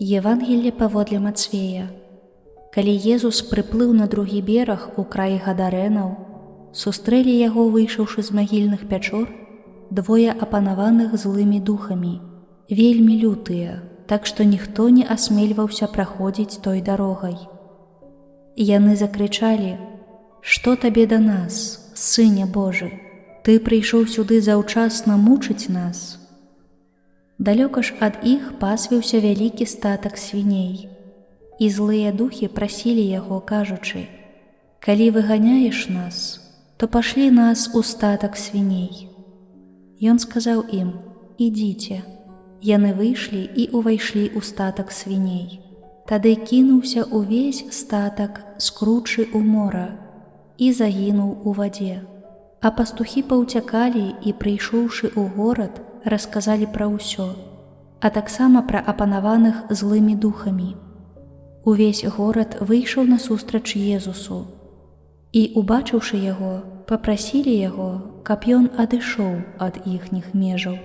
Евангелле паводле Мацвея. Калі Езус прыплыў на другі бераг у краі Гадарэнаў, сустрэлі яго, выйшаўшы з магільных пячор, двое апанаваных злымі духамі, вельмі лютыя, так што ніхто не асмельваўся праходзіць той дарогай. Яны закрычалі: «Што табе да нас, Сыне Божы? Ты прыйшоў сюды заўчасна мучыць нас». Далёка ж ад іх пасвіўся вялікі статак свіней, і злыя духі прасілі яго, кажучы: «Калі выганяеш нас, то пашлі нас у статак свіней». Ён сказаў ім: «Ідзіце». Яны выйшлі і ўвайшлі ў статак свіней. Тады кінуўся ўвесь статак з кручы ў мора і загінуў у вадзе. А пастухі паўцякалі і, прыйшоўшы ў горад, расказалі пра ўсё, а таксама пра апанаваных злымі духамі. Увесь горад выйшаў насустрач Езусу і, убачыўшы яго, папрасілі яго, каб ён адышоў ад іхніх межаў.